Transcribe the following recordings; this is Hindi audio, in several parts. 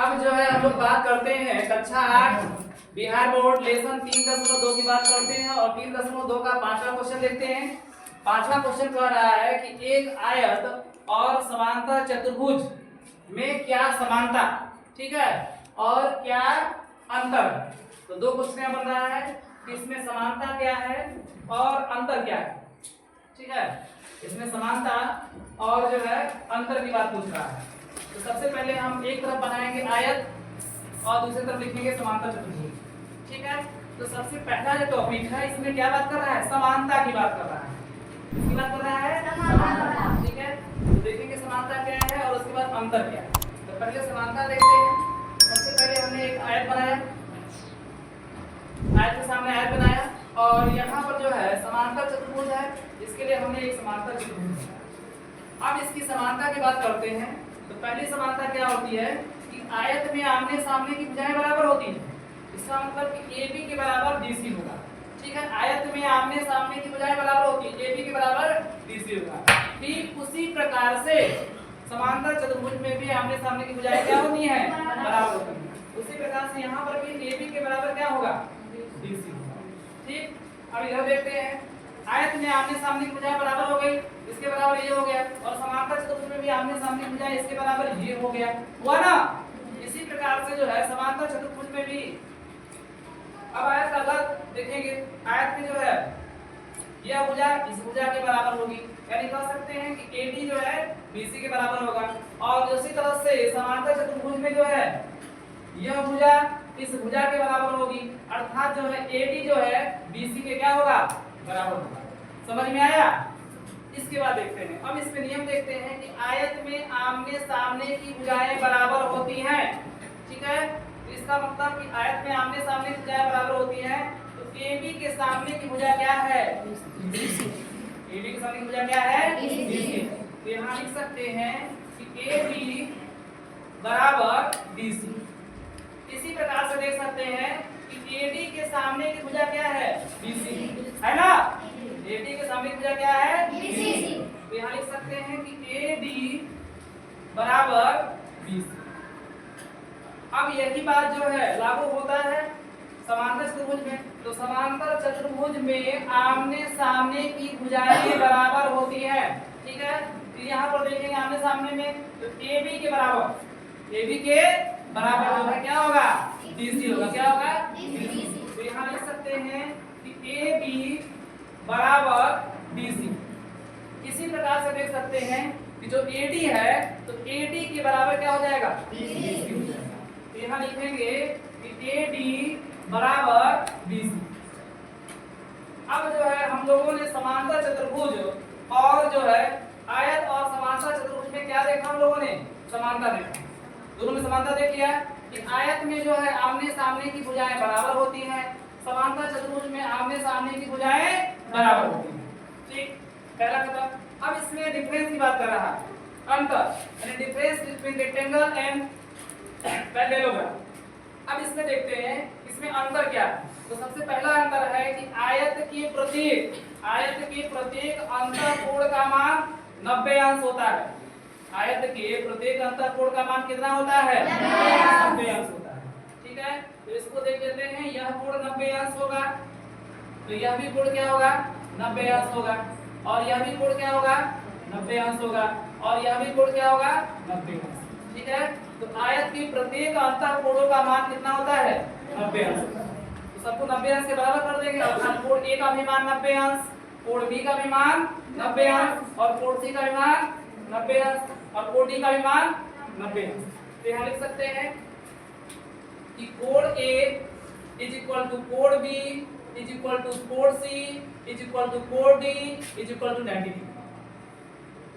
अब जो है हम लोग बात करते हैं कक्षा 8 बिहार बोर्ड लेसन 3.2 की बात करते हैं और 3.2 का 5वां क्वेश्चन देखते हैं। 5वां क्वेश्चन कह रहा है कि एक आयत और समांतर चतुर्भुज में क्या समानता, ठीक है, और क्या अंतर। तो दो क्वेश्चन बन रहा है कि इसमें समानता क्या है और अंतर क्या है, ठीक है। इसमें समानता और जो है अंतर की बात पूछ रहा है। तो सबसे पहले हम एक तरफ बनाएंगे आयत और दूसरी तरफ लिखेंगे समांतर चतुर्भुज, ठीक है। तो सबसे पहला जो टॉपिक है इसमें क्या बात कर रहा है, समानता की बात कर रहा है। किसकी बात कर रहा है, समानता, ठीक है। तो देखेंगे समानता क्या है और उसके बाद अंतर क्या है। तो पहले समानता देखते हैं। सबसे पहले हमने एक आयत बनाया, आयत के सामने आयत बनाया और यहाँ पर जो है समांतर चतुर्भुज है, इसके लिए हमने एक समांतर चतुर्भुज बनाया। अब इसकी समानता की बात करते हैं। तो पहली समानता क्या होती है कि आयत में आमने सामने की भुजाएं बराबर होती हैं। इसका मतलब कि AB के बराबर BC होगा, ठीक है। आयत में आमने सामने की भुजाएं बराबर होती है, AB के बराबर BC होगा। ठीक उसी प्रकार से समांतर चतुर्भुज में भी आमने सामने की भुजाएं क्या होती हैं, बराबर होती हैं। उसी प्रकार से यहाँ पर भी AB के बराबर क्या होगा, BC होगा, ठीक। अब इधर देखते हैं, आयत में आमने सामने की भुजाएं बराबर हो गई, इसके बराबर ये हो गया, और समांतर चतुर्भुज में भी आमने सामने की भुजाएं इसके बराबर ये हो गया, हुआ ना। इसी प्रकार से जो है समांतर चतुर्भुज में भी अब आयत का अलग देखेंगे। आयत में जो है यह भुजा इस भुजा के बराबर होगी, यानी कह सकते हैं कि AD जो है BC के बराबर होगा। और उसी तरह से समांतर चतुर्भुज में जो है यह भुजा इस भुजा के बराबर होगी, अर्थात जो है AD जो है BC के क्या होगा, बराबर होगा। समझ में आया। इसके बाद देखते हैं, अब इसमें नियम देखते हैं कि आयत में आमने सामने की भुजाएं बराबर होती हैं, ठीक है। तो इसका मतलब कि आयत में आमने सामने की भुजाएं बराबर होती हैं, तो AB के सामने की भुजा क्या है, BC। AB के सामने की भुजा क्या है, BC। तो यहाँ लिख सकते हैं कि AB बराबर BC। इसी प्रकार से देख सकते हैं कि AD के सामने की भुजा क्या है, BC, है ना। AD के सामने की भुजा क्या है, BC। तो यहाँ लिख सकते हैं कि AD बराबर BC। अब यही बात जो है लागू होता है समांतर चतुर्भुज में। तो समांतर चतुर्भुज में आमने सामने की भुजाएं बराबर होती है, ठीक है। तो यहाँ पर देखेंगे आमने सामने में, तो AB के बराबर, AB के बराबर होगा क्या होगा, BC होगा, क्या होगा, BC। तो यहाँ लिख सकते हैं कि AB बराबर BC। इसी प्रकार से देख सकते हैं कि जो AD है तो AD के बराबर क्या हो जाएगा, BC हो जाएगा। तो यहाँ लिखेंगे कि AD बराबर BC। अब जो है हम लोगों ने समांतर चतुर्भुज और जो है आयत और समांतर चतुर्भुज में क्या देखा, हम लोगों ने समानता देखा। दोनों में समानता देख लिया कि आयत में जो है आमने सामने की भुजाएं बराबर होती हैं, समांतर चतुर्भुज में आमने सामने की भुजाएं बराबर होती हैं, ठीक। पहला खत्म। अब इसमें डिफरेंस की बात कर रहा है, अंतर, यानी difference between rectangle and parallelogram. अब इसमें देखते हैं इसमें अंतर क्या है। तो सबसे पहला अंतर है कि आयत के प्रत्येक अंतःकोण का मान 90 अंश होता है। आयत के प्रत्येक अंतःकोण का मान कितना होता है, 90 अंश होता है, ठीक है। तो इसको देख लेते हैं, यह कोण 90 अंश होगा, तो यह भी कोण क्या होगा, 90 अंश होगा, और यह भी कोण क्या होगा, 90 अंश होगा, और यह भी कोण क्या होगा, 90 अंश, ठीक है। तो आयत के प्रत्येक अंतःकोणों का मान कितना होता है, 90 अंश होता है। तो सबको 90 अंश के बराबर कर देंगे, अर्थात कोण A का भी मान 90 अंश, कोण B का भी मान 90 अंश, और कोण C का भी मान 90 अंश, और कोण D का भी मान 90 अंश। तो यहाँ लिख सकते हैं कि कोण A इज इक्वल टू कोण B इज इक्वल टू कोण C इज इक्वल टू कोण D is equal to 90 degree,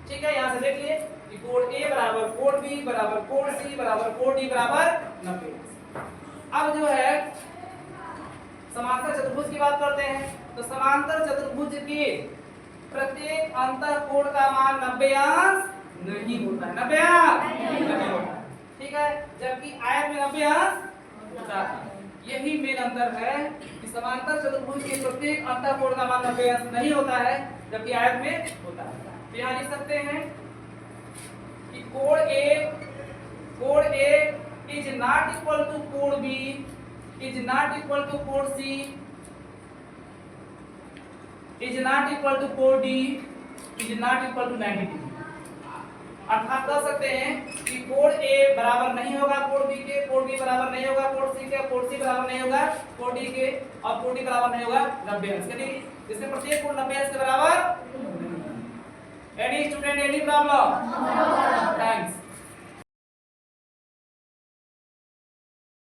ठीक है। यहाँ से देख लिए कि कोण A बराबर कोण B बराबर कोण C बराबर कोण D बराबर 90 अंश। अब जो है समांतर चतुर्भुज की बात करते हैं। तो समांतर चतुर्भुज के प्रत्येक अंतःकोण का मान 90 अंश नहीं होता है, 90 अंश नहीं होता है, ठीक है। जबकि आयत में 90 अंश होता है। यही मेन अंतर है कि समांतर चतुर्भुज के प्रत्येक अंतःकोण का मान 90 अंश नहीं होता है, जबकि आयत में होता है। तो यहाँ लिख सकते हैं कि कोण A is not equal to कोण B is not equal to कोण C is not equal to कोण D is not equal to 90 degree. अर्थात कह सकते हैं कि कोण ए बराबर नहीं होगा कोण बी के, कोण बी बराबर नहीं होगा कोण सी के, कोण सी बराबर नहीं होगा कोण डी के, और कोण डी बराबर नहीं होगा 90 अंश। यानी इसमें प्रत्येक कोण 90 अंश के बराबर। Any student any problem?